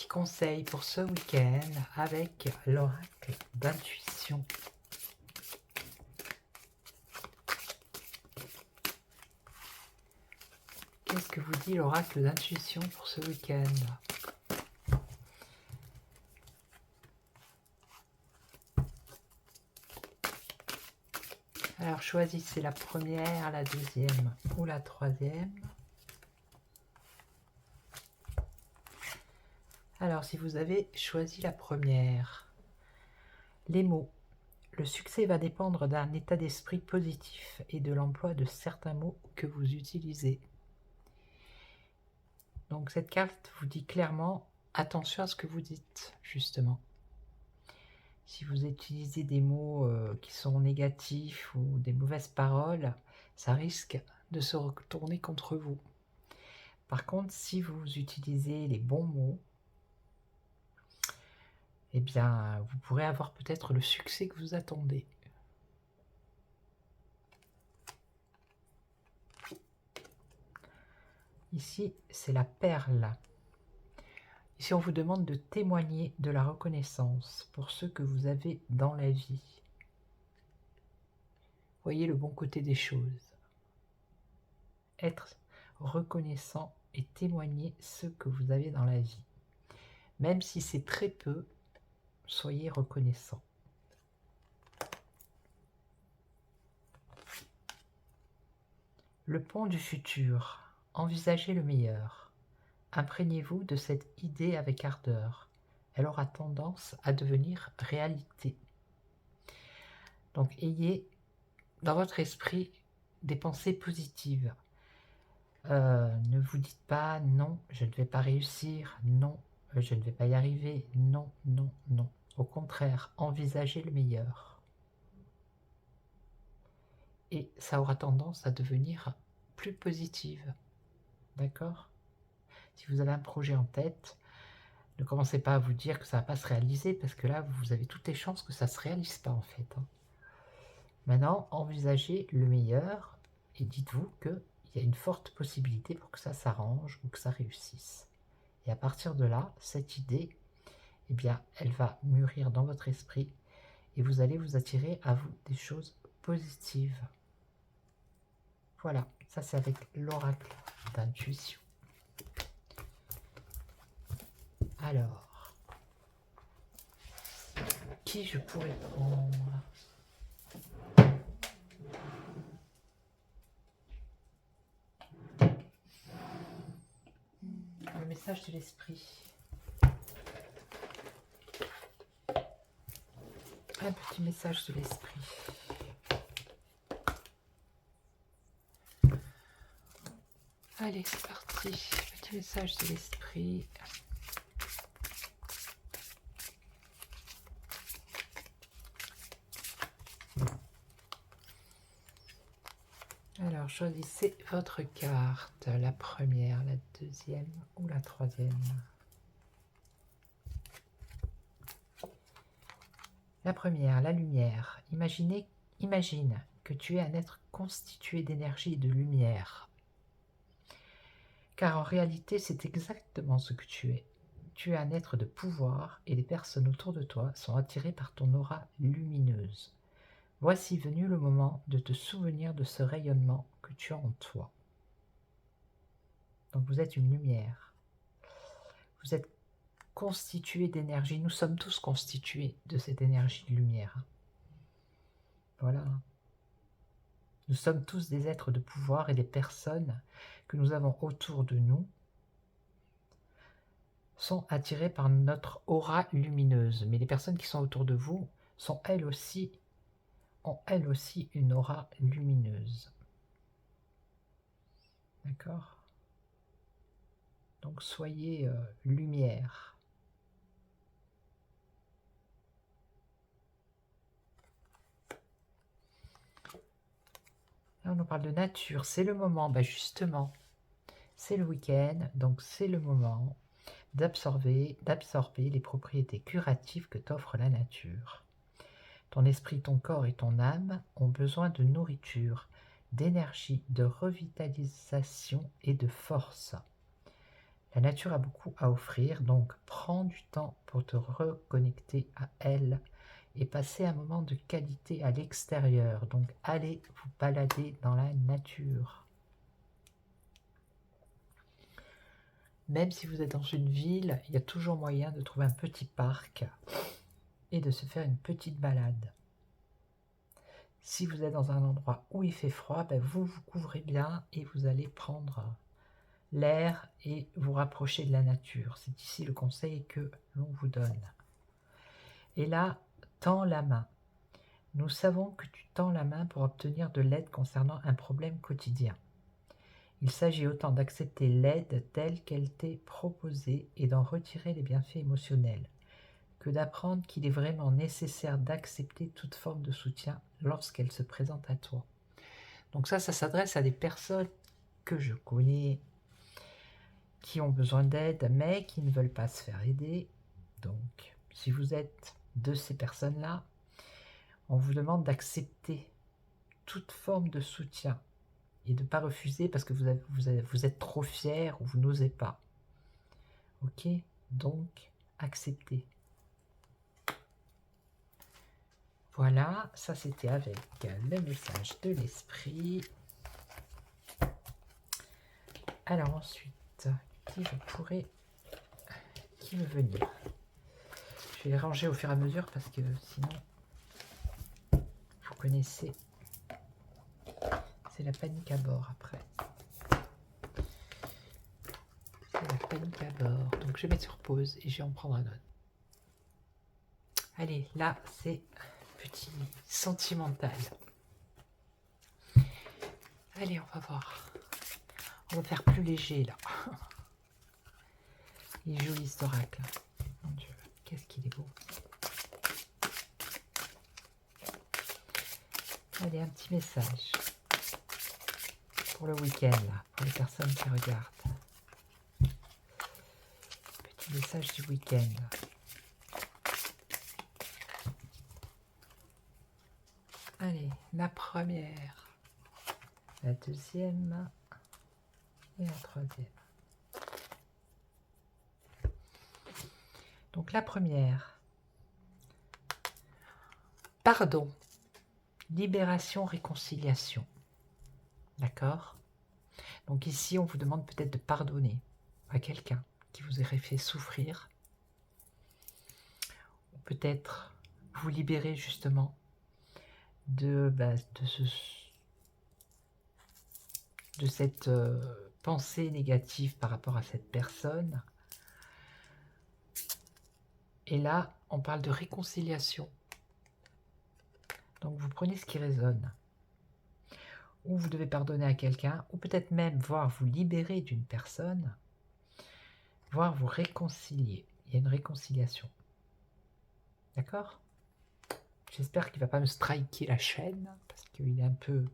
conseils pour ce week-end avec l'oracle d'intuition. Qu'est-ce que vous dit l'oracle d'intuition pour ce week-end? Alors choisissez la première, la deuxième ou la troisième. Alors si vous avez choisi la première, les mots. Le succès va dépendre d'un état d'esprit positif et de l'emploi de certains mots que vous utilisez. Donc cette carte vous dit clairement, attention à ce que vous dites, justement. Si vous utilisez des mots qui sont négatifs ou des mauvaises paroles, ça risque de se retourner contre vous. Par contre, si vous utilisez les bons mots, eh bien, vous pourrez avoir peut-être le succès que vous attendez. Ici, c'est la perle. Ici, on vous demande de témoigner de la reconnaissance pour ce que vous avez dans la vie. Voyez le bon côté des choses. Être reconnaissant et témoigner ce que vous avez dans la vie. Même si c'est très peu, soyez reconnaissant. Le pont du futur. Envisagez le meilleur. Imprégnez-vous de cette idée avec ardeur. Elle aura tendance à devenir réalité. Donc ayez dans votre esprit des pensées positives. Ne vous dites pas non, je ne vais pas réussir, non, je ne vais pas y arriver, non, non, non. Au contraire, envisagez le meilleur. Et ça aura tendance à devenir plus positive. D'accord? Si vous avez un projet en tête, ne commencez pas à vous dire que ça ne va pas se réaliser, parce que là, vous avez toutes les chances que ça ne se réalise pas, en fait. Maintenant, envisagez le meilleur et dites-vous qu'il y a une forte possibilité pour que ça s'arrange ou que ça réussisse. Et à partir de là, cette idée, eh bien, elle va mûrir dans votre esprit et vous allez vous attirer à vous des choses positives. Voilà, ça c'est avec l'oracle d'intuition. Alors, qui je pourrais prendre? Le message de l'esprit. Un petit message de l'esprit. Allez, c'est parti. Petit message de l'esprit. Alors, choisissez votre carte, la première, la deuxième ou la troisième. La première, la lumière. Imagine que tu es un être constitué d'énergie et de lumière. Car en réalité, c'est exactement ce que tu es. Tu es un être de pouvoir et les personnes autour de toi sont attirées par ton aura lumineuse. Voici venu le moment de te souvenir de ce rayonnement que tu as en toi. Donc vous êtes une lumière. Vous êtes constitué d'énergie. Nous sommes tous constitués de cette énergie de lumière. Voilà. Nous sommes tous des êtres de pouvoir et des personnes que nous avons autour de nous sont attirées par notre aura lumineuse. Mais les personnes qui sont autour de vous ont elles aussi une aura lumineuse. D'accord? Donc soyez lumière. Là, on nous parle de nature. C'est le moment, justement. C'est le week-end, donc c'est le moment d'absorber les propriétés curatives que t'offre la nature. Ton esprit, ton corps et ton âme ont besoin de nourriture, d'énergie, de revitalisation et de force. La nature a beaucoup à offrir, donc prends du temps pour te reconnecter à elle et passer un moment de qualité à l'extérieur. Donc allez vous balader dans la nature. Même si vous êtes dans une ville, il y a toujours moyen de trouver un petit parc et de se faire une petite balade. Si vous êtes dans un endroit où il fait froid, ben vous vous couvrez bien et vous allez prendre l'air et vous rapprocher de la nature. C'est ici le conseil que l'on vous donne. Et là, tends la main. Nous savons que tu tends la main pour obtenir de l'aide concernant un problème quotidien. Il s'agit autant d'accepter l'aide telle qu'elle t'est proposée et d'en retirer les bienfaits émotionnels, que d'apprendre qu'il est vraiment nécessaire d'accepter toute forme de soutien lorsqu'elle se présente à toi. Donc ça s'adresse à des personnes que je connais, qui ont besoin d'aide, mais qui ne veulent pas se faire aider. Donc, si vous êtes de ces personnes-là, on vous demande d'accepter toute forme de soutien et de ne pas refuser parce que vous êtes trop fier ou vous n'osez pas. Ok? Donc, acceptez. Voilà, ça c'était avec le message de l'esprit. Alors ensuite, qui veut venir? Je vais les ranger au fur et à mesure parce que sinon, vous connaissez, c'est la panique à bord après. C'est la panique à bord. Donc je vais mettre sur pause et je vais en prendre un autre. Allez, là c'est petit sentimental. Allez, on va voir. On va faire plus léger là. Il est joli cet oracle. Mon Dieu, qu'est-ce qu'il est beau. Allez, un petit message pour le week-end là, pour les personnes qui regardent. Petit message du week-end. Allez, la première, la deuxième et la troisième. Donc la première, pardon, libération, réconciliation. D'accord? Donc ici, on vous demande peut-être de pardonner à quelqu'un qui vous aurait fait souffrir. Ou peut-être vous libérer justement de cette pensée négative par rapport à cette personne. Et là, on parle de réconciliation. Donc vous prenez ce qui résonne. Ou vous devez pardonner à quelqu'un, ou peut-être même voir vous libérer d'une personne, voire vous réconcilier. Il y a une réconciliation. D'accord? J'espère qu'il ne va pas me striker la chaîne, parce qu'il est un peu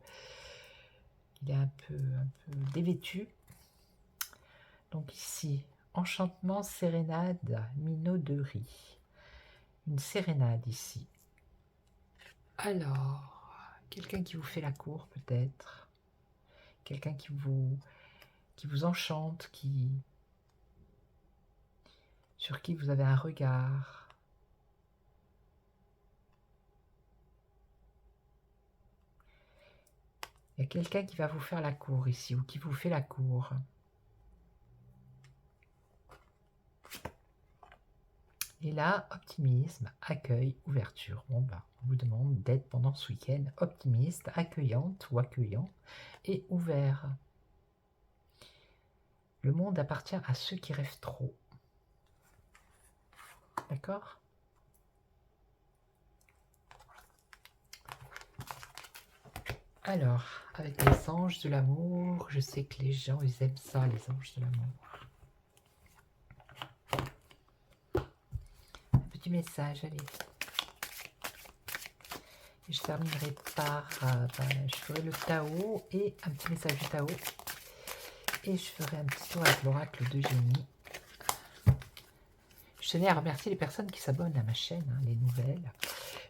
dévêtu. Donc ici, enchantement, sérénade, minauderie. Une sérénade ici. Alors, quelqu'un qui vous fait la cour peut-être. Quelqu'un qui vous enchante, sur qui vous avez un regard. Il y a quelqu'un qui va vous faire la cour ici, ou qui vous fait la cour. Et là, optimisme, accueil, ouverture. Bon ben, on vous demande d'être pendant ce week-end optimiste, accueillante ou accueillant et ouvert. Le monde appartient à ceux qui rêvent trop. D'accord? Alors, avec les anges de l'amour, je sais que les gens, ils aiment ça, les anges de l'amour. Un petit message, allez. Et je terminerai par, je ferai le Tao et un petit message du Tao. Et je ferai un petit tour avec l'oracle de génie. Je tenais à remercier les personnes qui s'abonnent à ma chaîne, hein, les nouvelles.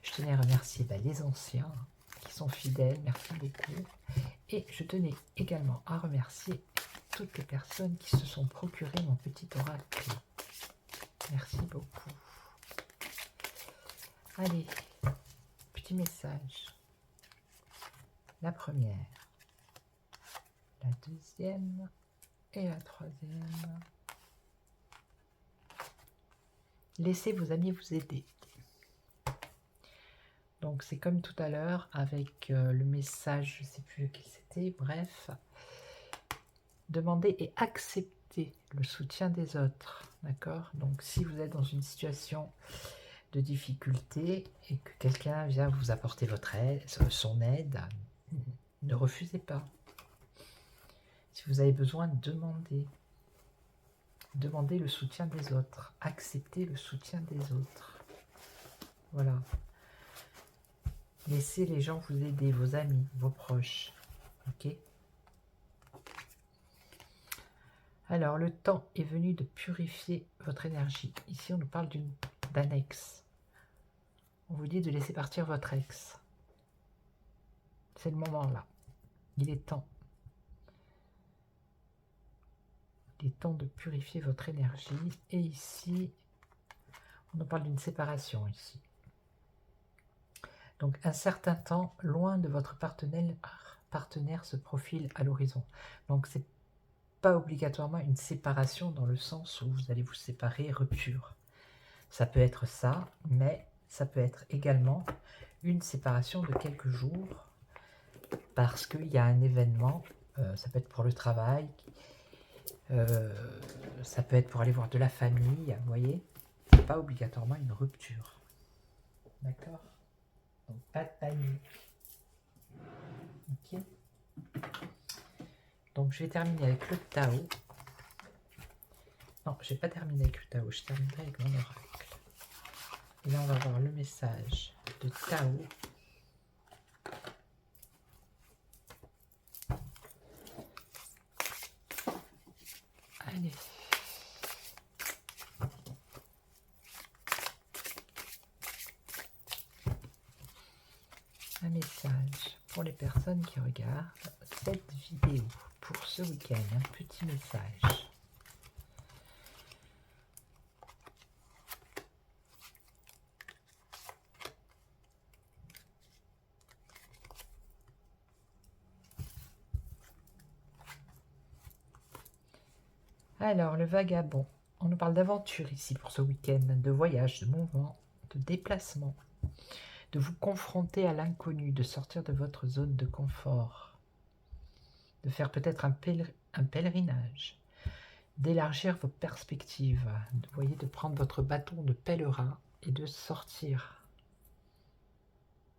Je tenais à remercier les anciens qui sont fidèles, merci beaucoup. Et je tenais également à remercier toutes les personnes qui se sont procurées mon petit oracle. Merci beaucoup. Allez, petit message. La première, la deuxième et la troisième. Laissez vos amis vous aider. Donc c'est comme tout à l'heure avec le message, je ne sais plus lequel c'était, bref. Demandez et acceptez le soutien des autres, d'accord? Donc si vous êtes dans une situation de difficulté et que quelqu'un vient vous apporter votre aide, son aide, ne refusez pas. Si vous avez besoin, demandez. Demandez le soutien des autres. Acceptez le soutien des autres. Voilà. Laissez les gens vous aider, vos amis, vos proches. Ok? Alors, le temps est venu de purifier votre énergie. Ici, on nous parle d'un ex. On vous dit de laisser partir votre ex. C'est le moment là. Il est temps. Il est temps de purifier votre énergie. Et ici, on nous parle d'une séparation ici. Donc, un certain temps, loin de votre partenaire se profile à l'horizon. Donc, c'est pas obligatoirement une séparation dans le sens où vous allez vous séparer, rupture. Ça peut être ça, mais ça peut être également une séparation de quelques jours parce qu'il y a un événement, ça peut être pour le travail, ça peut être pour aller voir de la famille, vous voyez, c'est pas obligatoirement une rupture. D'accord? Donc pas de panique. Ok? Donc je vais terminer avec le Tao. Non, je n'ai pas terminé avec le Tao, je terminerai avec mon oracle. Et là on va voir le message de Tao. Allez. Un message pour les personnes qui regardent cette vidéo pour ce week-end. Un petit message. Alors, le vagabond. On nous parle d'aventure ici pour ce week-end, de voyage, de mouvement, de déplacement, de vous confronter à l'inconnu, de sortir de votre zone de confort, de faire peut-être un pèlerinage, d'élargir vos perspectives, de prendre votre bâton de pèlerin et de sortir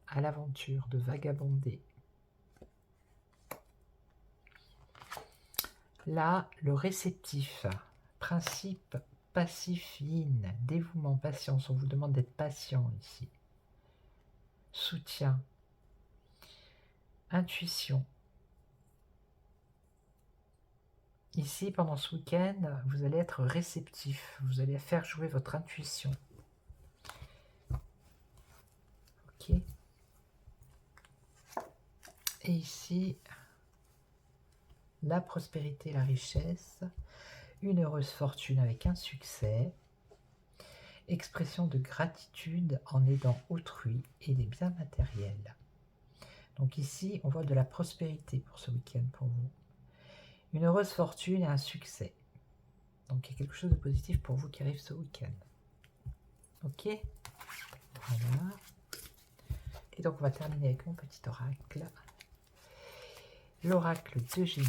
à l'aventure, de vagabonder. Là, le réceptif, principe passif yin, dévouement, patience, on vous demande d'être patient ici. Soutien, intuition. Ici, pendant ce week-end, vous allez être réceptif, vous allez faire jouer votre intuition. Ok. Et ici, la prospérité, la richesse, une heureuse fortune avec un succès, expression de gratitude en aidant autrui et des biens matériels. Donc ici, on voit de la prospérité pour ce week-end pour vous. Une heureuse fortune et un succès. Donc il y a quelque chose de positif pour vous qui arrive ce week-end. Ok? Voilà. Et donc on va terminer avec mon petit oracle. L'oracle d'Eugénie.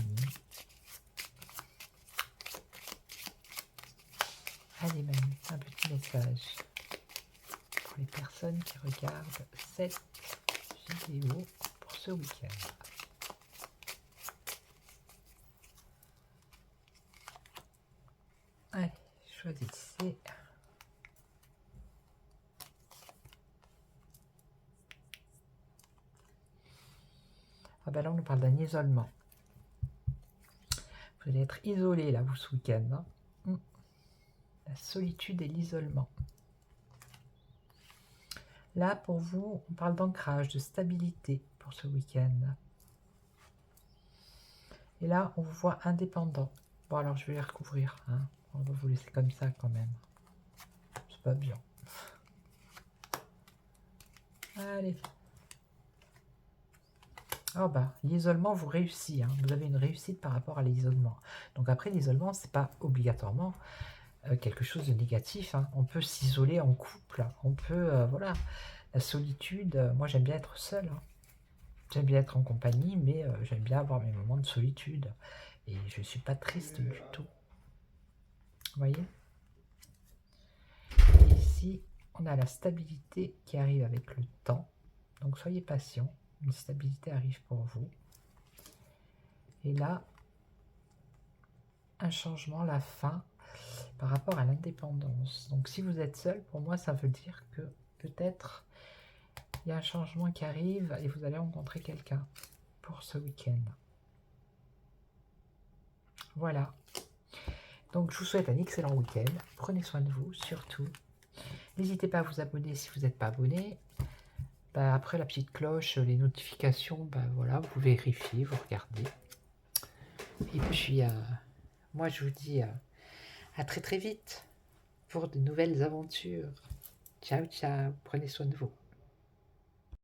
Allez Manu, un petit message pour les personnes qui regardent cette vidéo pour ce week-end. Allez, choisissez. Ah ben là, on nous parle d'un isolement. Vous allez être isolé là, vous, ce week-end. Hein. La solitude et l'isolement. Là, pour vous, on parle d'ancrage, de stabilité pour ce week-end. Et là, on vous voit indépendant. Bon, alors je vais les recouvrir. Hein. On va vous laisser comme ça quand même. C'est pas bien. Allez. Oh bah, l'isolement vous réussit. Hein. Vous avez une réussite par rapport à l'isolement. Donc après, l'isolement, c'est pas obligatoirement quelque chose de négatif. Hein. On peut s'isoler en couple. On peut, voilà. La solitude, moi j'aime bien être seul. Hein. J'aime bien être en compagnie, mais j'aime bien avoir mes moments de solitude. Et je ne suis pas triste du tout. Vous voyez? Et ici, on a la stabilité qui arrive avec le temps. Donc soyez patient. Une stabilité arrive pour vous. Et là, un changement, la fin, par rapport à l'indépendance. Donc si vous êtes seul, pour moi, ça veut dire que peut-être il y a un changement qui arrive et vous allez rencontrer quelqu'un pour ce week-end. Voilà. Donc je vous souhaite un excellent week-end. Prenez soin de vous, surtout. N'hésitez pas à vous abonner si vous n'êtes pas abonné. Bah, après la petite cloche, les notifications, bah, voilà, vous vérifiez, vous regardez. Et puis, moi je vous dis à très très vite pour de nouvelles aventures. Ciao, ciao, prenez soin de vous.